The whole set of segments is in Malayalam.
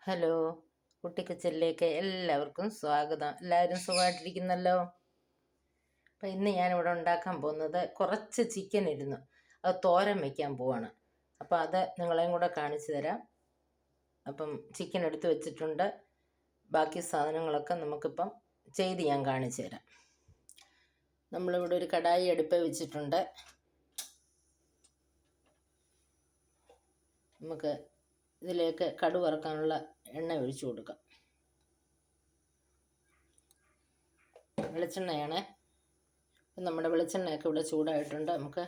ഹലോ, കുട്ടിക്കിച്ചനിലേക്ക് എല്ലാവർക്കും സ്വാഗതം. എല്ലാവരും സുഖമായിട്ടിരിക്കുന്നല്ലോ. അപ്പം ഇന്ന് ഞാനിവിടെ ഉണ്ടാക്കാൻ പോകുന്നത് കുറച്ച് ചിക്കൻ ഇരുന്നു അത് തോരൻ വയ്ക്കാൻ പോവാണ്. അപ്പം അത് നിങ്ങളെയും കൂടെ കാണിച്ചു തരാം. അപ്പം ചിക്കൻ എടുത്ത് വെച്ചിട്ടുണ്ട്. ബാക്കി സാധനങ്ങളൊക്കെ നമുക്കിപ്പം ചെയ്ത് ഞാൻ കാണിച്ചു തരാം. നമ്മളിവിടെ ഒരു കടായി അടുപ്പ് വെച്ചിട്ടുണ്ട്. നമുക്ക് ഇതിലേക്ക് കടുക് വറുക്കാനുള്ള എണ്ണ ഒഴിച്ചു കൊടുക്കാം. വെളിച്ചെണ്ണയാണ്. നമ്മുടെ വെളിച്ചെണ്ണയൊക്കെ ഇവിടെ ചൂടായിട്ടുണ്ട്. നമുക്ക്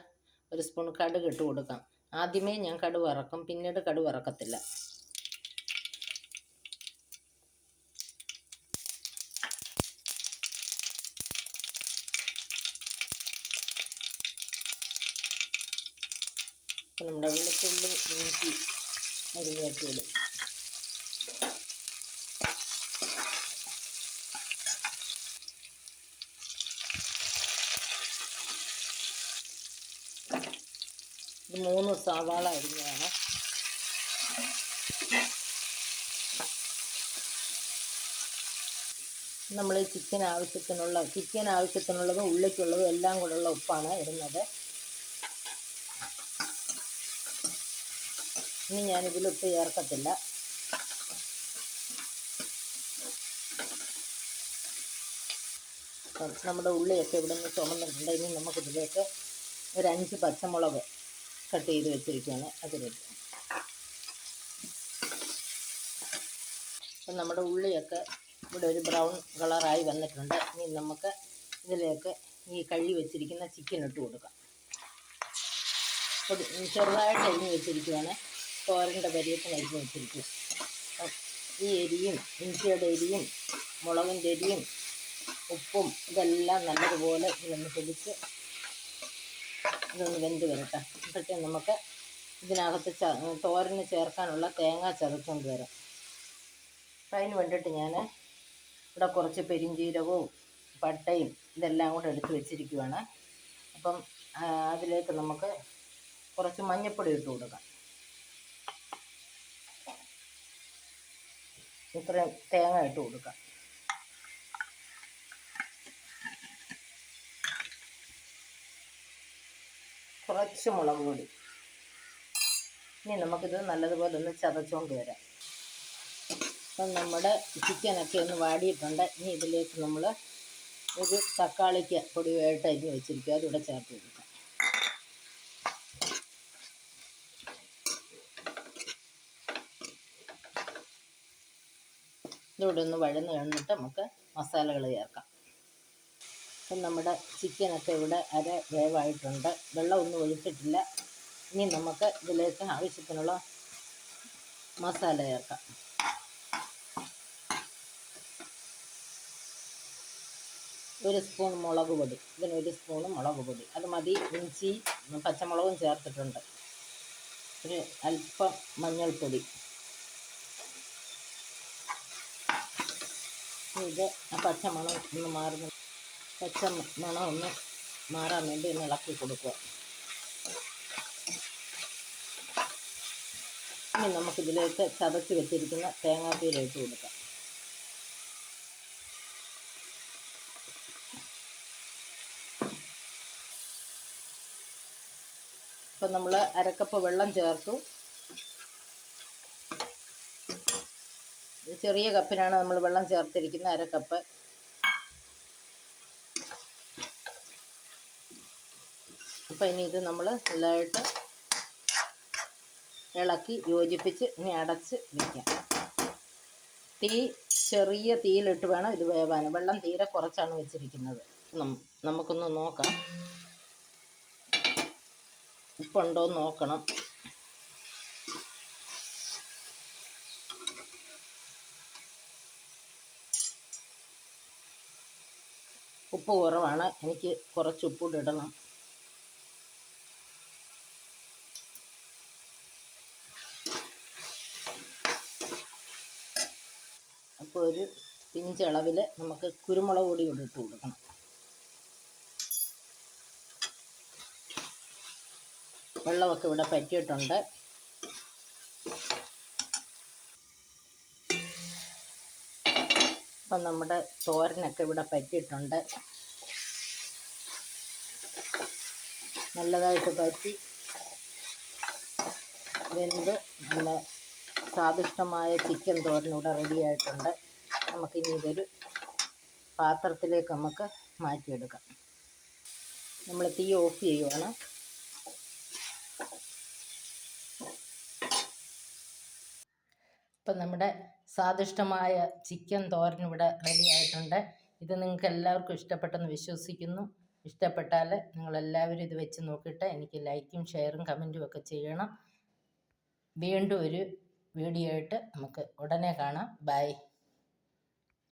ഒരു സ്പൂൺ കടുക് ഇട്ട് കൊടുക്കാം. ആദ്യമേ ഞാൻ കടുക് വറക്കും, പിന്നീട് കടുക് വറക്കത്തില്ല. നമ്മുടെ വെളുത്തുള്ളി ഇഞ്ചി അരിഞ്ഞിട്ടിടും. ഇത് 3 സവാള അരിഞ്ഞതാണ്. നമ്മൾ ചിക്കൻ ആവശ്യത്തിനുള്ളതും ഉള്ളിക്കുള്ളതും എല്ലാം കൂടെയുള്ള ഉപ്പാണ് ഇടുന്നത്. ഇനി ഞാനിതിൽ ഉപ്പ് ചേർക്കത്തില്ല. നമ്മുടെ ഉള്ളിയൊക്കെ ഇവിടെ നിന്ന് ചുമന്നിട്ടുണ്ട്. ഇനി നമുക്കിതിലേക്ക് ഒരു 5 പച്ചമുളക് കട്ട് ചെയ്ത് വെച്ചിരിക്കുകയാണ്, അതിലേക്ക്. അപ്പം നമ്മുടെ ഉള്ളിയൊക്കെ ഇവിടെ ഒരു ബ്രൗൺ കളറായി വന്നിട്ടുണ്ട്. ഇനി നമുക്ക് ഇതിലേക്ക് ഈ കഴുകി വെച്ചിരിക്കുന്ന ചിക്കൻ ഇട്ട് കൊടുക്കാം. ചെറുതായിട്ട് അരിഞ്ഞ് വെച്ചിരിക്കുകയാണ്. തോരൻ്റെ പരുവത്തിന് അരിഞ്ഞ് വെച്ചിരിക്കുക. ഈ എരിയും ഇഞ്ചിയുടെ എരിയും മുളകിൻ്റെ എരിയും ഉപ്പും ഇതെല്ലാം നല്ലതുപോലെ ഇതൊന്ന് പിടിച്ച് ഇതൊന്ന് വെന്ത് വരട്ടെ. എന്നിട്ട് നമുക്ക് ഇതിനകത്ത് തോരന് ചേർക്കാനുള്ള തേങ്ങ ചതച്ചുകൊണ്ട് വരാം. അപ്പം അതിന് വേണ്ടിയിട്ട് ഞാൻ ഇവിടെ കുറച്ച് പെരിഞ്ചീരകവും പട്ടയും ഇതെല്ലാം കൂടെ എടുത്ത് വെച്ചിരിക്കുകയാണ്. അപ്പം അതിലേക്ക് നമുക്ക് കുറച്ച് മഞ്ഞൾപ്പൊടി ഇട്ട് കൊടുക്കാം. ഇത്രയും തേങ്ങ ഇട്ട് കൊടുക്കാം. കുറച്ച് മുളക് പൊടി. ഇനി നമുക്കിത് നല്ലതുപോലെ ഒന്ന് ചതച്ചുകൊണ്ട് വരാം. അപ്പം നമ്മുടെ ചിക്കനൊക്കെ ഒന്ന് വാടിയിട്ടുണ്ട്. ഇനി ഇതിലേക്ക് നമ്മൾ ഒരു തക്കാളിക്ക് പൊടിയായിട്ട് അരിഞ്ഞ് വെച്ചിരിക്കുക, അതിവിടെ ചേർത്ത് കൊടുക്കാം. ഇതിവിടെ ഒന്ന് വഴന്ന് കഴിഞ്ഞിട്ട് നമുക്ക് മസാലകൾ ചേർക്കാം. അപ്പം നമ്മുടെ ചിക്കനൊക്കെ ഇവിടെ അര വേവായിട്ടുണ്ട്. വെള്ളമൊന്നും ഒഴിച്ചിട്ടില്ല. ഇനി നമുക്ക് ഇതിലേക്ക് ആവശ്യത്തിനുള്ള മസാല ചേർക്കാം. ഒരു സ്പൂൺ മുളക് പൊടി, ഇതിനൊരു സ്പൂണ് മുളക് പൊടി, അത് മതി. ഇഞ്ചി പച്ചമുളകും ചേർത്തിട്ടുണ്ട്. ഒരു അല്പം മഞ്ഞൾപ്പൊടി. ഇത് പച്ചമണം ഒന്ന് മാറാൻ വേണ്ടി ഒന്ന് ഇളക്കി കൊടുക്കുക. ഇനി നമുക്കിതിലേക്ക് ചതച്ച് വെച്ചിരിക്കുന്ന തേങ്ങാപ്പീര ഇട്ട് കൊടുക്കാം. ഇപ്പം നമ്മൾ അരക്കപ്പ് വെള്ളം ചേർത്തു. ചെറിയ കപ്പിനാണ് നമ്മൾ വെള്ളം ചേർത്തിരിക്കുന്നത്, അരക്കപ്പ്. അപ്പം ഇനി ഇത് നമ്മൾ നല്ലതായിട്ട് ഇളക്കി യോജിപ്പിച്ച് ഇനി അടച്ച് വയ്ക്കാം. ചെറിയ തീയിലിട്ട് വേണം ഇത് വേവാൻ. വെള്ളം തീരെ കുറച്ചാണ് വെച്ചിരിക്കുന്നത്. നമുക്കൊന്ന് നോക്കാം, ഉപ്പുണ്ടോ എന്ന് നോക്കണം. ഉപ്പ് കുറവാണ്, എനിക്ക് കുറച്ച് ഉപ്പിട്ട് ഇടണം. അപ്പോൾ ഒരു പിഞ്ചളവിൽ നമുക്ക് കുരുമുളക് പൊടി ഇട്ട് കൊടുക്കണം. വെള്ളമൊക്കെ ഇവിടെ പറ്റിയിട്ടുണ്ട്. അപ്പം നമ്മുടെ തോരനൊക്കെ ഇവിടെ പറ്റിയിട്ടുണ്ട്. നല്ലതായിട്ട് പറ്റി വെന്ത് നല്ല സ്വാദിഷ്ടമായ ചിക്കൻ തോരൻ ഇവിടെ റെഡിയായിട്ടുണ്ട്. നമുക്കിനി ഇതൊരു പാത്രത്തിലേക്ക് നമുക്ക് മാറ്റിയെടുക്കാം. നമ്മൾ തീ ഓഫ് ചെയ്യുവാണ്. ഇപ്പം നമ്മുടെ സ്വാദിഷ്ടമായ ചിക്കൻ തോരൻ ഇവിടെ റെഡി ആയിട്ടുണ്ട്. ഇത് നിങ്ങൾക്ക് എല്ലാവർക്കും ഇഷ്ടപ്പെട്ടെന്ന് വിശ്വസിക്കുന്നു. ഇഷ്ടപ്പെട്ടാൽ നിങ്ങളെല്ലാവരും ഇത് വെച്ച് നോക്കിയിട്ട് എനിക്ക് ലൈക്കും ഷെയറും കമൻറ്റും ഒക്കെ ചെയ്യണം. വീണ്ടും ഒരു വീഡിയോ ആയിട്ട് നമുക്ക് ഉടനെ കാണാം. ബൈ.